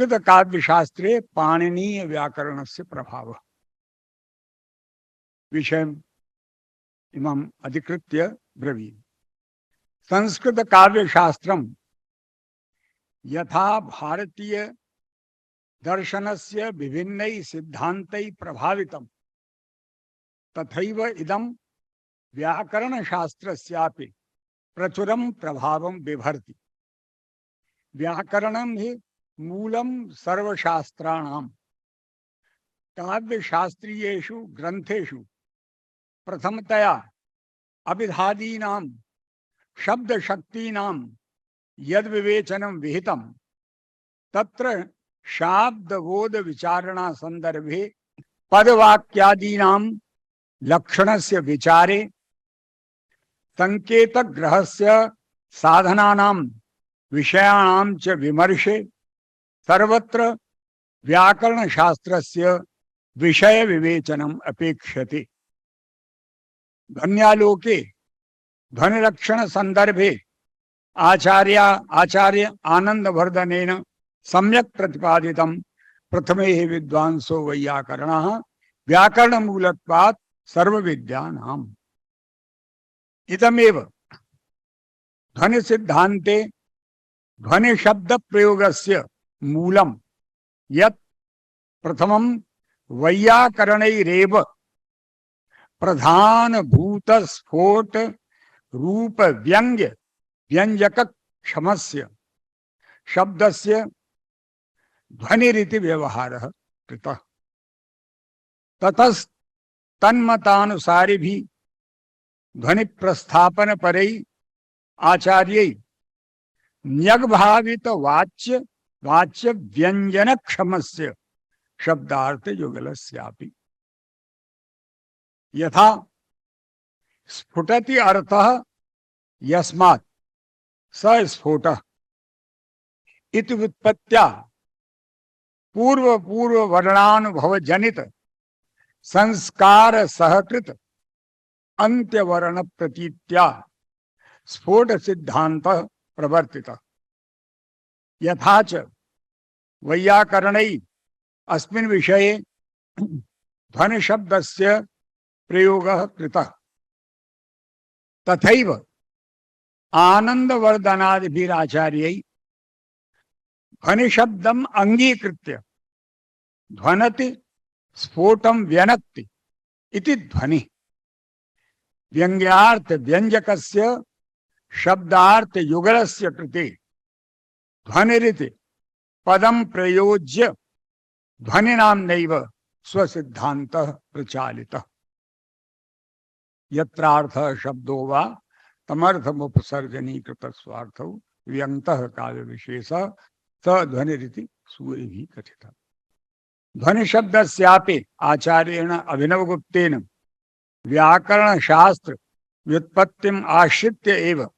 संस्कृत काव्य शास्त्रे पाणिनीय व्याकरण से प्रभाव विषय इमं अधिकृत्य ब्रवीमि। संस्कृत काव्य शास्त्रम यथा भारतीय दर्शनस्य विभिन्नैः सिद्धान्तैः प्रभावितम् तथैव इदं व्याकरण शास्त्रस्यापि प्रचुरं प्रभावं बिभर्ति। व्याकरणं हि मूलं सर्वशास्त्राणां। काव्य शास्त्रीयेषु ग्रंथेषु प्रथमतया अभिधादीनां शब्द शक्तीनां यद विवेचनं विहितं तत्र शाब्द बोध विचारणा संदर्भे पदवाक्यादीनां लक्षणस्य विचारे संकेत ग्रहस्य साधनानां विषयाणां च विमर्शे सर्वत्र व्याकरण शास्त्रस्य विषय विवेचनम् अपेक्षते। ध्वन्यालोके ध्वनिरक्षण संदर्भे आचार्य आनंदवर्धनेन सम्यक् प्रतिपादितं प्रथमे विद्वांसो वैयाकरणः व्याकरणमूलत्वात् सर्वविद्यानाम्। इदमेव ध्वनि सिद्धान्ते ध्वनि शब्द प्रयोगस्य मूलम यत् प्रथमं वैयाकरणैरेव प्रधान भूत स्फोट रूप व्यंग्य व्यंजक क्षमस्य शब्दस्य ध्वनिरिति व्यवहारः कृतः। ततस्तन्मतानुसारि भी ध्वनि प्रस्थापन परै आचार्यै न्यग्भावित वाच्य वाच्य व्यंजन क्षमस्य शब्दार्थ युगलस्यापि यथा स्फुटति अर्थः यस्मात् स स्फोटः इति व्युत्पत्त्या पूर्व वर्णानुभव जनित संस्कार सहकृत अंत्यवर्ण प्रतीत्या स्फोट सिद्धांत प्रवर्तितः। यथा च वैयाकरणै अस्मिन् विषये ध्वनि शब्दस्य प्रयोगः कृतः तथैव आनंदवर्धनादिभिराचार्यै ध्वनि शब्दम् अंगीकृत्य ध्वनति स्फोटं व्यनक्ति इति ध्वनि व्यंग्यार्थ व्यंजकस्य शब्दार्थ युगलस्य कृते ध्वनिरिति पदं प्रयोज्य ध्वनिनाम्नैव स्वसिद्धान्तः प्रचालितः। यत्रार्थः शब्दो वा तमर्थमुपसर्जनीकृत स्वार्थौ व्यंगतः काव्य विशेषः स ध्वनिरिति सूरिभिः कथितः। ध्वनि शब्दस्यापि आचार्येण अभिनवगुप्तेन व्याकरण शास्त्र व्युत्पत्तिम् आश्रित्य एव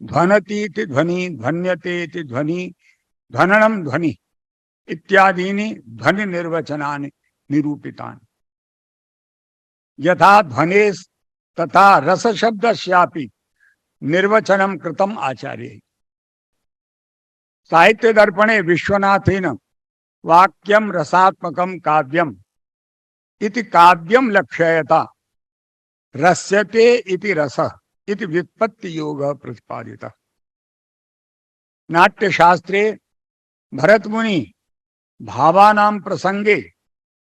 ध्वनतीति ध्वनि ध्वन्यतेति ध्वनि ध्वननं ध्वनि इत्यादीनि ध्वनि निर्वचनानि निरूपितानि। यथा ध्वनेस् तथा रस शब्दस्यापि निर्वचनं कृतम् आचार्यैः। साहित्य दर्पणे विश्वनाथेन वाक्यं रसात्मकं काव्यम् इति काव्यं लक्षयता रस्यते इति रसः इति व्युत्पत्ति योगः प्रतिपादितः। नाट्यशास्त्रे भरतमुनि भावानां प्रसंगे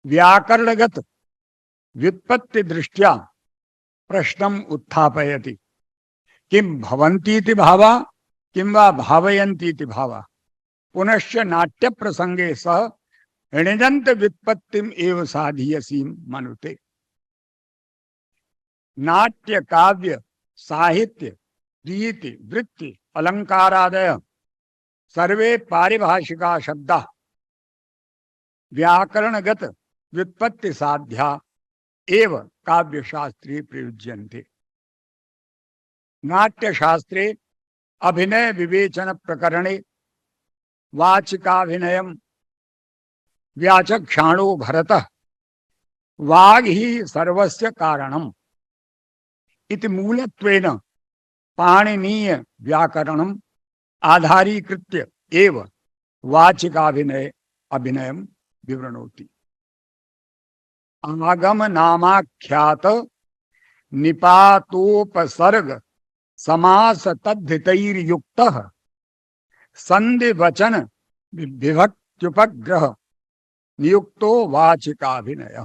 व्याकरणगत व्युत्पत्ति दृष्ट्या प्रश्नम् उत्थापयति। किं भवन्तीति भावा किं वा भावयन्तीति भावा। पुनश्च नाट्य प्रसंगे सह ऋणजन्त व्युत्पत्तिम् एव साधीयसीं मनुते। नाट्य काव्य साहित्य रीति वृत्ति अलंकारादय सर्वे पारिभाषिका शब्दाः व्याकरणगत व्युत्पत्ति साध्या एव काव्य शास्त्रे प्रयुज्यन्ते। नाट्य शास्त्रे अभिनय विवेचन प्रकरणे वाचिकाभिनयम् व्याचक्षाणो भरतः वाग् ही सर्वस्य कारणम् इति मूलत्वेन पाणिनीय व्याकरणम् आधारीकृत्य एव वाचिकाभिनय अभिनयम विवृणोति। आगम नामाख्यात निपातोपसर्ग समास तद्धितैर्युक्तः संधि वचन विभक्त्युपग्रह नियुक्तो वाचिकाभिनय।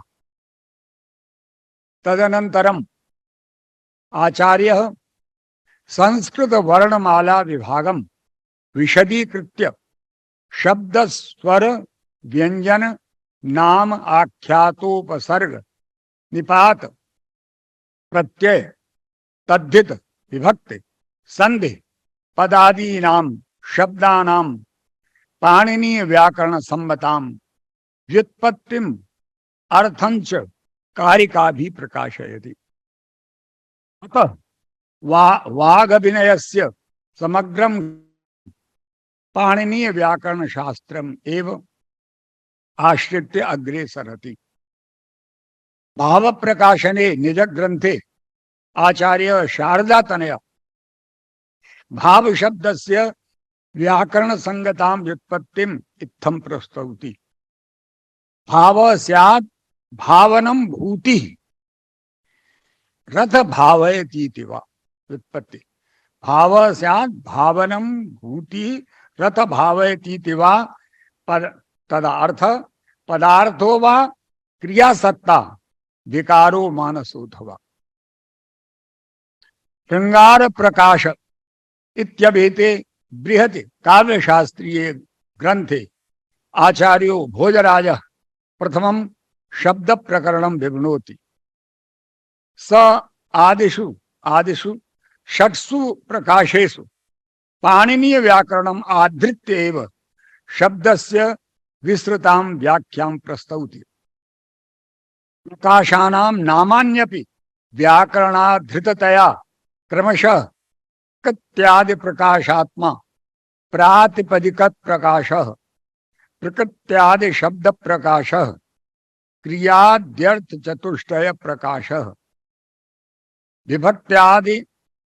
तदनंतरम आचार्य संस्कृत वर्णमाला विभागम विशदीकृत्य शब्द स्वर व्यंजन नाम आख्यातोपसर्ग निपात प्रत्यय तद्धित विभक्ति संधि पदादीनाम शब्दानाम पाणिनीय व्याकरण सम्मताम व्युत्पत्तिम अर्थंच कारिका भी प्रकाशयति। अतः वागभिनयस्य समग्रम पाणिनीय व्याकरण शास्त्रम एव आश्रित्य अग्रे सरति। भाव प्रकाशने निज ग्रंथे आचार्य शारदातनय भाव शब्दस्य व्याकरण संगताम व्युत्पत्तिम इत्थं प्रस्तौति। भाव स्यात् भावनम भूति रथ भावयतीति वा व्युत्पत्ति। भाव स्यात् भावनम भूति रथ भावयतीति वा तदा अर्थ पदार्थो वा क्रियासत्ता विकारो मानसोऽथवा। श्रृंगार प्रकाश इत्यभिहिते बृहत् काव्यशास्त्रीय ग्रंथे आचार्यो भोजराजः प्रथमं शब्द प्रकरणं विवृणोति। स आदिषु षट्सु प्रकाशेषु पाणिनीय व्याकरणम् आधृत्य एव शब्दस्य विस्तृतां व्याख्यां प्रस्तौति। प्रकाशानां नामान्यपि व्याकरणाधृततया क्रमशः प्रकृत्यादि प्रकाशात्मा प्रातिपदिकत प्रकाशः प्रकृत्यादि शब्द प्रकाशः क्रियाद्यर्थ चतुष्टय प्रकाशः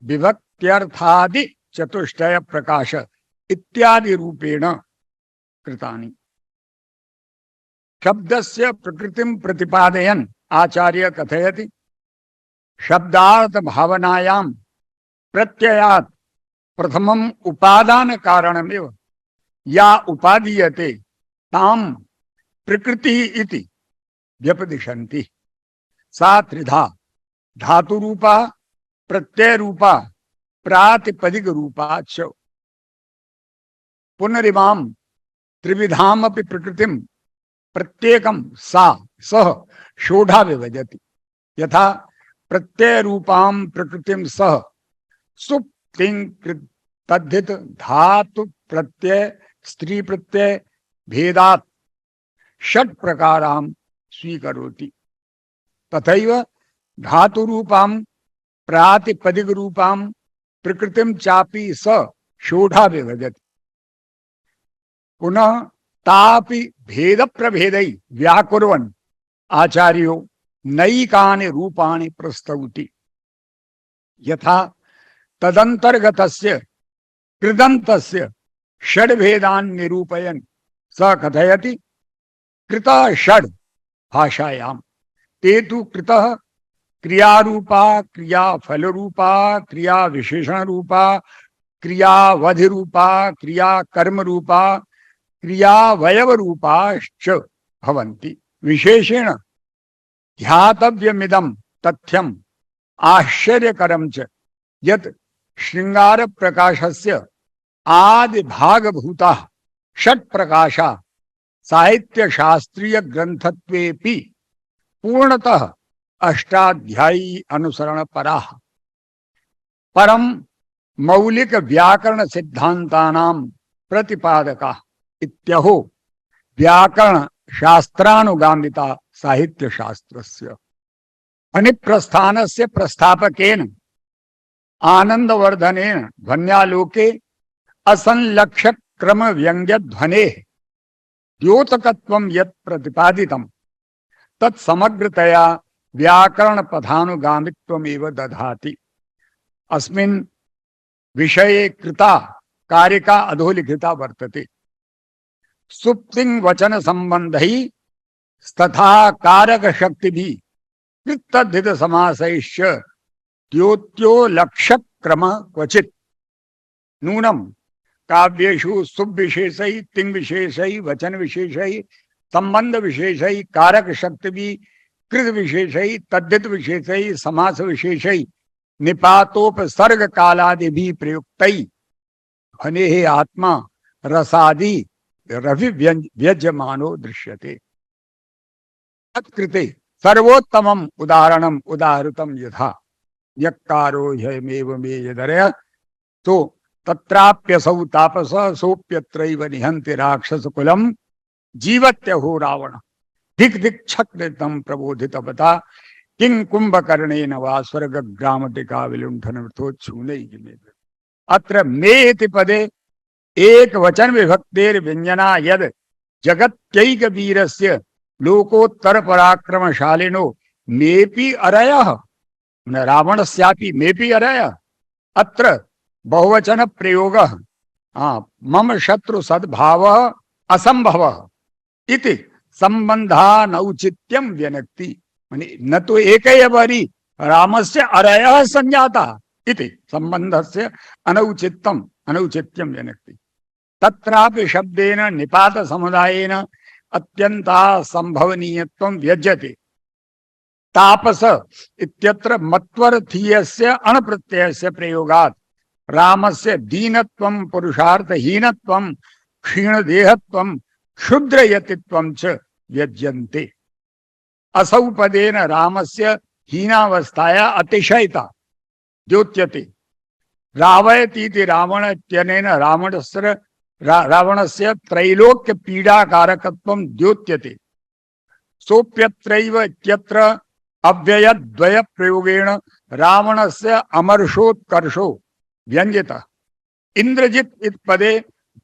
विभक्त्यर्थादि चतुष्टय प्रकाश इत्यादि रूपेण कृतानि। शब्दस्य प्रकृतिं प्रतिपादयन् आचार्य कथयति। शब्दार्थ भावनायां प्रत्ययात् प्रथमम् उपादान कारणमेव या उपादीयते तां प्रकृतिः इति व्यपदिशन्ति। सा त्रिधा धातु रूपा प्रत्यय रूपा प्रातिपदिक रूपा च। पुनरिमां त्रिविधामपि प्रकृतिं प्रत्येकं सह षोडा विभजति। यथा प्रत्यय रूपां प्रकृतिं सह सुप्तिं तद्धित धातु प्रत्यय स्त्री प्रत्यय भेदात् षट् प्रकारां स्वीकरोति। तथैव धातु रूपां प्रातिपदिक रूपां प्रकृतिं चापि स षोडा विभजति। पुनः तापि भेद प्रभेदै व्याकुर्वन् आचार्यो नैकानि रूपाणि प्रस्तौति। यथा तदंतर्गतस्य कृदन्तस्य षड्भेदान् निरूपयन् स कथयति। कृतः षड् भाषायां ते तु कृतः क्रियारूपा क्रियाफल रूपा क्रिया विशेषण रूपा क्रियावधि रूपा क्रिया कर्म रूपा क्रियावयव रूपाश्च भवन्ति। विशेषेण ध्यातव्यमिदं तथ्यम् आश्चर्यकरं च यत् श्रृंगार प्रकाशस्य आदि भागभूताः षट् प्रकाशा साहित्य शास्त्रीय ग्रंथत्वेपि पूर्णतः अष्टाध्यायी अनुसरण पराः। परम मौलिक व्याकरण सिद्धांतानां प्रतिपादकाः इत्यहो व्याकरण शास्त्रानुगामिता साहित्य शास्त्रस्य। ध्वनिप्रस्थानस्य प्रस्थापकेन आनंदवर्धनेन ध्वन्यालोके असंलक्ष्य क्रम व्यंग्य ध्वनेः द्योतकत्वं यत् प्रतिपादितं तत् समग्रतया व्याकरण पदानुगामित्वमेव दधाति। अस्मिन् विषये कृता कारिका अधोलिखिता वर्तते। सुप्तिंग वचन संबंध ही तथा कारक शक्ति भी कृतधित समासैश्च द्योत्यो लक्ष्य क्रम क्वचित नूनम काव्येषु सुब विशेषै तिंग विशेषै वचन विशेषै संबंध विशेषै कारक शक्ति भी कृत विशेषै तद्धित विशेषै समास विशेषै निपातोपसर्ग कालादि भी प्रयुक्त ध्वनि आत्मा रसादि रवि व्यज्यमानो दृश्यते तत्कृते सर्वोत्तमम उदाहरणम उदाहृतम यथा यक्कारो ह्यमेव मे यदरय तो तत्राप्यसौ तापस सोप्यत्रैव निहन्ति राक्षस कुलम जीवत्यहो रावण धिक धिक छक्रतम प्रबोधित बता किं कुंभकर्णेन वा स्वर्ग ग्रामटिका विलुंठन वृथोच्छूने अत्र मेति पदे एक वचन विभक्तेर व्यंजना यद जगत्यैक वीरस्य लोकोत्तर पराक्रमशालिनो मेपि अरयः रावणस्यापि मेपि अरयः अत्र बहुवचन प्रयोग मम शत्रु सद्भाव असंभव इति संबंधानौचित्यम व्यनक्ति न तो एक बारी रामस्य अरयः संजाता इति संबंधस्य अनौचित्यम व्यनक्ति तत्रापि शब्देन निपात समुदायेन अत्यंता संभवनीयत्वं व्यज्यते तापस इत्यत्र मत्वर्थीयस्य अणप्रत्ययस्य प्रयोगात् रामस्य दीनत्वं पुरुषार्थहीनत्वं क्षीणदेहत्वं क्षुद्रयतित्वं च व्यज्यन्ते असौ पदेन रामस्य हीनावस्थाया अतिशयता द्योत्यते रावयतीति रावण इत्यनेन रावणस्य त्रैलोक्य पीडाकारकत्वं द्योत्यते सोप्यत्रैव इत्यत्र अव्ययद्वय प्रयोगेण रावणस्य अमर्षोत्कर्षो व्यंजितः इंद्रजित इत पदे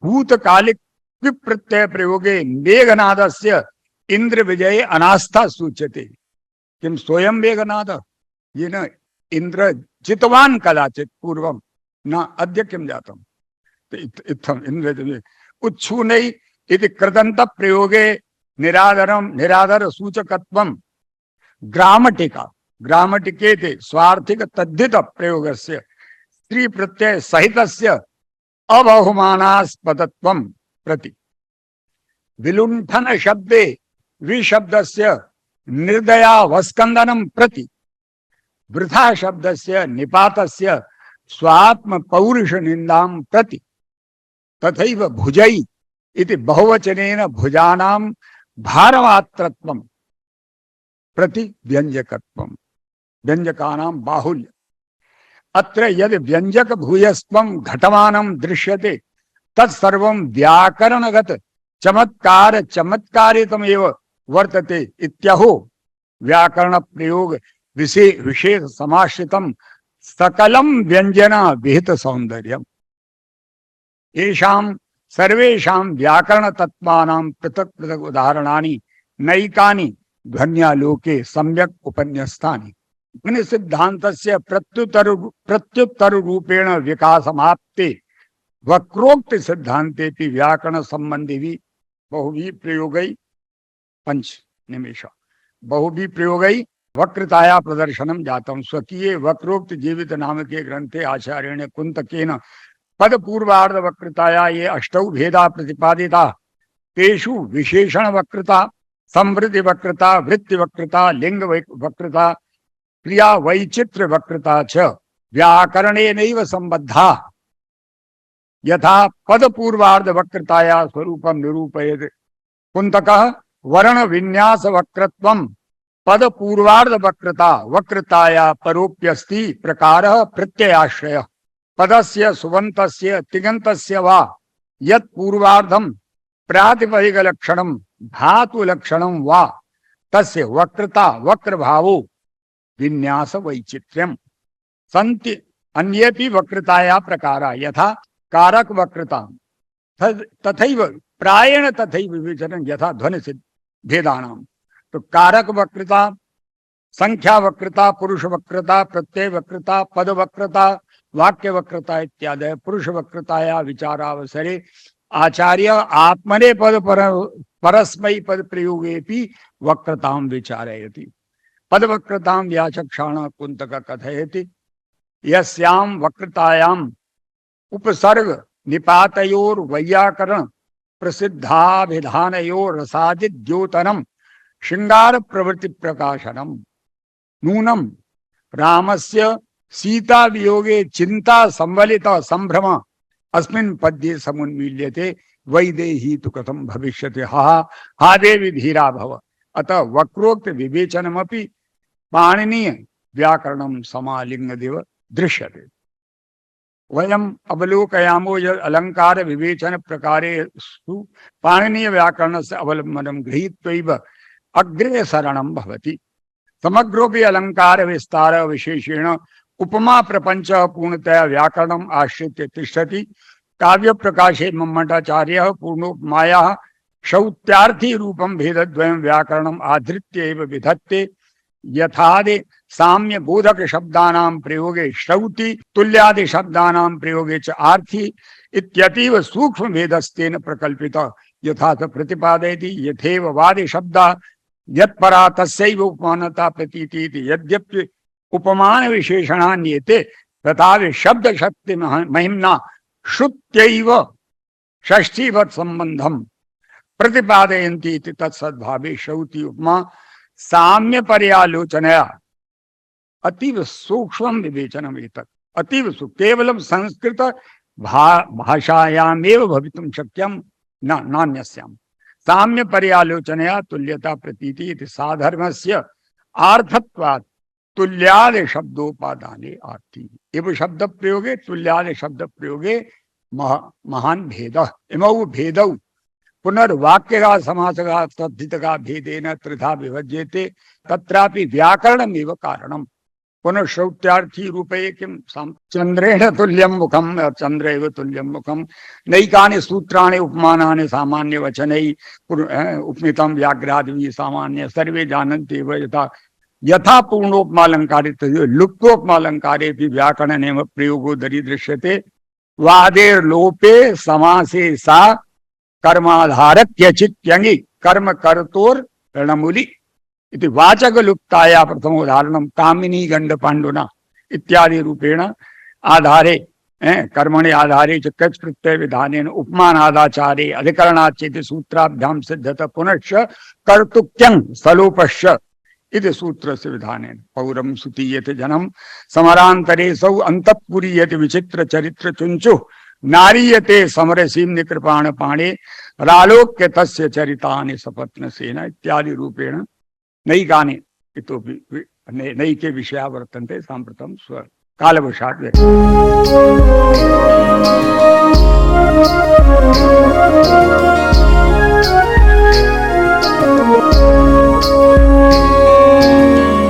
भूतकालिक विप्रत्यय प्रयोगे मेघनादस्य इंद्र विजय अनास्था सूच्यते किम स्वयं मेघनाद ये न इंद्र जितवान कदाचित पूर्वम न अद्य किम जातम इत्थम इंद्र उच्छूनै इति कृदंत प्रयोगे निरादर सूचकत्वम ग्रामटिके स्वार्थिक तद्धित प्रयोगस्य स्त्री प्रत्यय सहितस्य अबहुमानास्पदत्वं प्रति विलुंठन शब्दे विशब्दस्य निर्दयावस्कंदनम प्रति वृथा शब्दस्य निपातस्य स्वात्म पौरुष निंदाम प्रति तथैव भुजै इति बहुवचनेन भुजानां भारमात्रत्वं प्रति व्यंजकत्वं व्यंजकानां बाहुल्य अत्र यदि व्यंजक भूयस्त्वं घटमानं दृश्यते तत्सर्वं व्याकरणगत चमत्कारितमेव वर्तते इत्यहो व्याकरण प्रयोग विशेष समाश्रितम सकलम व्यंजन विहित सौंदर्यम येषां सर्वेषां व्याकरण तत्त्वानां पृथक पृथक उदाहरणानि नैकानि ध्वन्यालोके सम्यक उपन्यस्तानि ध्वनि सिद्धान्तस्य प्रत्युत्तर रूपेण विकासमाप्ते वक्रोक्त सिद्धान्तेपि व्याकरण संबंधी बहुवी प्रयोगै पंच निमेष बहुवी प्रयोगै वक्रताया प्रदर्शनम जातम स्वकीय वक्रोक्त जीवित नामके ग्रंथे आचार्येण कुंतकेन पद पूर्वार्ध वक्रताया ये अष्टौ भेदा प्रतिपादिता तेषु विशेषण वक्रता संवृत्ति वक्रता वृत्ति वक्रता लिंग वक्रता क्रिया वैचित्र वक्रता च व्याकरणेनैव संबद्धा यथा पद पूर्वार्ध वक्रताया स्वरूपम निरूपयेत् कुंतकः वर्ण विन्यास वक्रत्वं पद पूर्वार्ध वक्रता वक्रताया परोप्यस्ति प्रकारः प्रत्ययाश्रयः पदस्य सुबन्तस्य तिङन्तस्य वा यत् पूर्वार्धं प्रातिपदिक लक्षणं धातु लक्षणं वा तस्य वक्रता वक्रभावो विन्यास वैचित्र्यं सन्ति अन्येपि वक्रताया प्रकारा यथा कारक वक्रता तथैव प्रायेण तथैव विवेचनं यथा ध्वनि सिद्ध भेदानां तो कारक वक्रता संख्या वक्रता पुरुष वक्रता प्रत्यय वक्रता पद वक्रता वाक्य वक्रता इत्यादि पुरुष वक्रताया विचारावसरे आचार्य आत्मने पद परस्मै पद प्रयोगे वक्रतां विचारयति। पद वक्रतां व्याचक्षाण कुंतक कथयति। यस्यां वक्रतायां उपसर्ग निपातयोर वैयाकरण प्रसिद्धाभिधानयोर रसादित द्योतनम श्रृंगार प्रवृत्ति प्रकाशनम नूनम रामस्य सीता वियोगे चिंता संवलित संभ्रम अस्मिन् पद्ये समुन्मील्यते वैदेही तु कथम भविष्यति हा हा देवी धीरा भव। अतः वक्रोक्त विवेचनमपि पाणिनीय व्याकरणम समालिंगदेव दृश्यते। वयम अवलोकयामो यद् अलंकार विवेचन प्रकारे पाणिनीय व्याकरण से अवलंबनम गृहीत्वैव अग्रे शरणं भवति। समग्रोपि अलंकार विस्तार विशेषेण उपमा प्रपंच पूर्णतया व्याकरणम आश्रित्य तिष्ठति। काव्य प्रकाशे मम्मटाचार्य पूर्णोपमाया शौत्यार्थी रूपम भेदद्वयं व्याकरणम आधृत्य एव विधत्ते। यथादि साम्य बोधक शब्दानां प्रयोगे श्रौति तुल्यादि शब्दानां प्रयोगे च आर्थी इत्यतीव सूक्ष्म भेदस्तेन प्रकल्पित यथा च प्रतिपादयति। यथेव वादि शब्दा यत्परा तस्यैव उपमानता प्रतीति इति। यद्यपि उपमान विशेषणान्येते तथापि शब्द शक्ति महिम्ना श्रुत्यैव षष्ठीवत् संबंधम प्रतिपादयन्ति इति तत्सद्भावे श्रौति उपमा साम्य पर्यालोचनया अतीव सूक्ष्म विवेचनम एतत्। अतीव केवलं संस्कृत भाषायामेव भवितुं शक्यं नान्यस्याम्। साम्य पर्यालोचनया तुल्यता प्रतीति इति साधर्मस्य आर्थत्वात् तुल्यादि शब्दोपादाने आर्थी। एव शब्द प्रयोगे तुल्यादि शब्द प्रयोगे महान भेदः। इमौ भेदौ पुनर्वाक्यगा समासगा तद्धितगा भेदेन त्रिधा विभज्यते तत्रापि व्याकरणमेव कारणम्। पुनः श्रौत्यार्थी रूपे किं चंद्रेण तुल्यं मुखम चंद्रैव तुल्यं मुखम नैकानि सूत्राणि उपमानानि सामान्य वचनैः उपमितं व्याघ्रादिभिः सामान्य सर्वे जानन्ति एव। यथा पूर्णोपमालंकारे लुप्तोपमालंकारे भी व्याकरणेन प्रयोगो दरीदृश्यते। वादेर्लोपे समासे सा कर्माधारक्यचित्यंगी कर्म कर्तोर रणमूलि इति वाचक लुप्ताया प्रथमोदाहरणं कामिनी गंड पांडुना इत्यादि रूपेण आधारे कर्मणि आधारे च कच् प्रत्यय विधानेन उपमानादाचारे अधिकरणाच्चेति सूत्राभ्याम सिद्धत पुनश्च कर्तुक्यं सलोपश्च इति सूत्रस्य विधानेन पौरम सुतीयते जनम समरांतरे सौ अंतःपुरीयते विचित्र चरित्र चुंचु नारीयते समरसीम निकृपाण पाणे रालोक्य तस्य चरितानि सपत्न सेना इत्यादि रूपेण नैकानि इतोपि नैके विषया वर्तन्ते साम्प्रतं स्व कालवशात्।